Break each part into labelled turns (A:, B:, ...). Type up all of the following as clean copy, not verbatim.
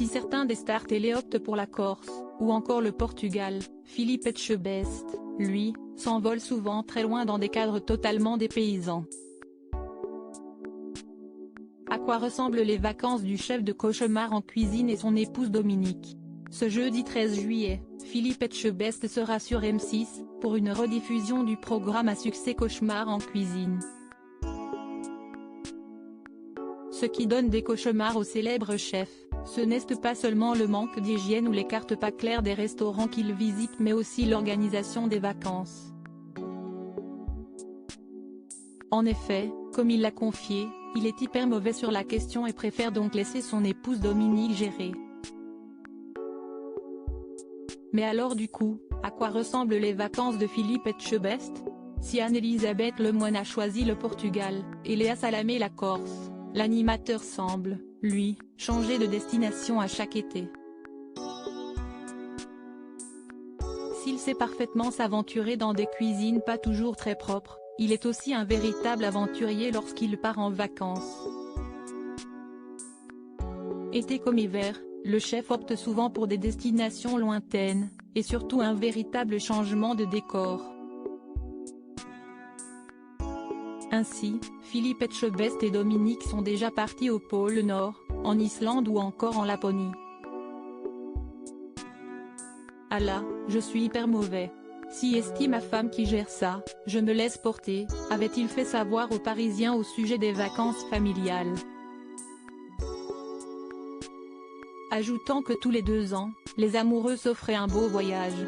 A: Si certains des stars télé optent pour la Corse, ou encore le Portugal, Philippe Etchebest, lui, s'envole souvent très loin dans des cadres totalement dépaysants. À quoi ressemblent les vacances du chef de Cauchemar en cuisine et son épouse Dominique? Ce jeudi 13 juillet, Philippe Etchebest sera sur M6, pour une rediffusion du programme à succès Cauchemar en cuisine. Ce qui donne des cauchemars au célèbre chef, ce n'est pas seulement le manque d'hygiène ou les cartes pas claires des restaurants qu'il visite mais aussi l'organisation des vacances. En effet, comme il l'a confié, il est hyper mauvais sur la question et préfère donc laisser son épouse Dominique gérer. Mais alors du coup, à quoi ressemblent les vacances de Philippe Etchebest? Si Anne-Elisabeth Lemoine a choisi le Portugal, et Léa Salamé la Corse, l'animateur semble, lui, changer de destination à chaque été. S'il sait parfaitement s'aventurer dans des cuisines pas toujours très propres, il est aussi un véritable aventurier lorsqu'il part en vacances. Été comme hiver, le chef opte souvent pour des destinations lointaines, et surtout un véritable changement de décor. Ainsi, Philippe Etchebest et Dominique sont déjà partis au pôle Nord, en Islande ou encore en Laponie. Ah là, je suis hyper mauvais. Si estime ma femme qui gère ça, je me laisse porter, avait-il fait savoir aux Parisiens au sujet des vacances familiales. Ajoutant que tous les 2 ans, les amoureux s'offraient un beau voyage.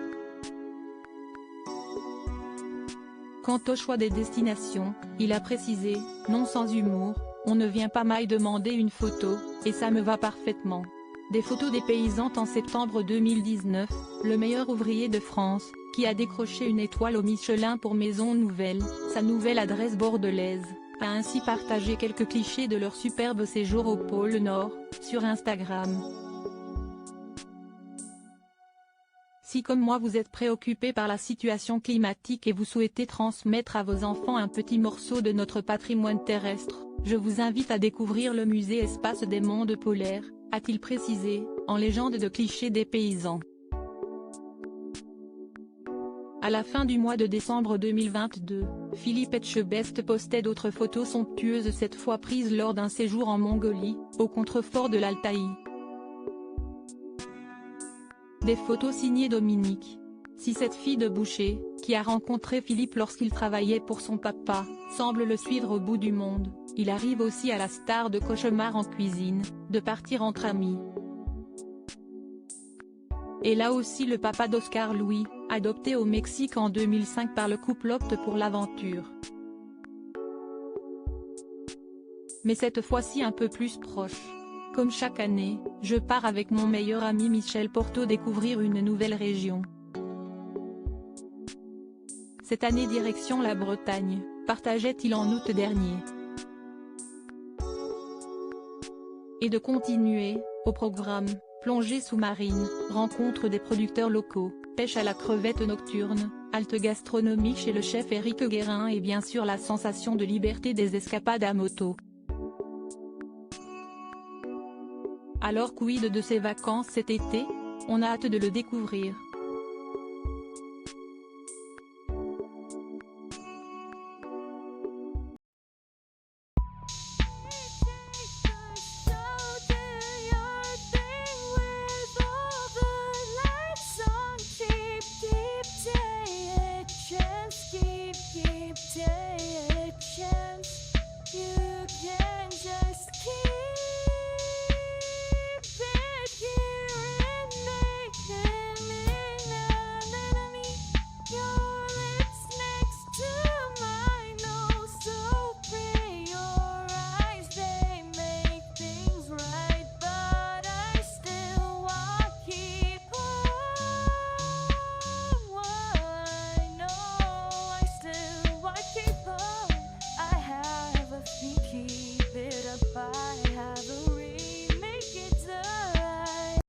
A: Quant au choix des destinations, il a précisé, non sans humour, on ne vient pas m'y demander une photo, et ça me va parfaitement. Des photos dépaysantes en septembre 2019, le meilleur ouvrier de France, qui a décroché une étoile au Michelin pour Maison Nouvelle, sa nouvelle adresse bordelaise, a ainsi partagé quelques clichés de leur superbe séjour au pôle Nord, sur Instagram. Si comme moi vous êtes préoccupé par la situation climatique et vous souhaitez transmettre à vos enfants un petit morceau de notre patrimoine terrestre, je vous invite à découvrir le musée Espace des mondes polaires, a-t-il précisé, en légende de clichés des paysans. À la fin du mois de décembre 2022, Philippe Etchebest postait d'autres photos somptueuses cette fois prises lors d'un séjour en Mongolie, au contrefort de l'Altaï. Des photos signées Dominique. Si cette fille de boucher, qui a rencontré Philippe lorsqu'il travaillait pour son papa, semble le suivre au bout du monde, il arrive aussi à la star de Cauchemar en cuisine, de partir entre amis. Et là aussi le papa d'Oscar Louis, adopté au Mexique en 2005 par le couple opte pour l'aventure. Mais cette fois-ci un peu plus proche. Comme chaque année, je pars avec mon meilleur ami Michel Porto découvrir une nouvelle région. Cette année direction la Bretagne, partageait-il en août dernier. Et de continuer, au programme, plongée sous-marine, rencontre des producteurs locaux, pêche à la crevette nocturne, halte gastronomique chez le chef Éric Guérin et bien sûr la sensation de liberté des escapades à moto. Alors quid de ces vacances cet été? On a hâte de le découvrir.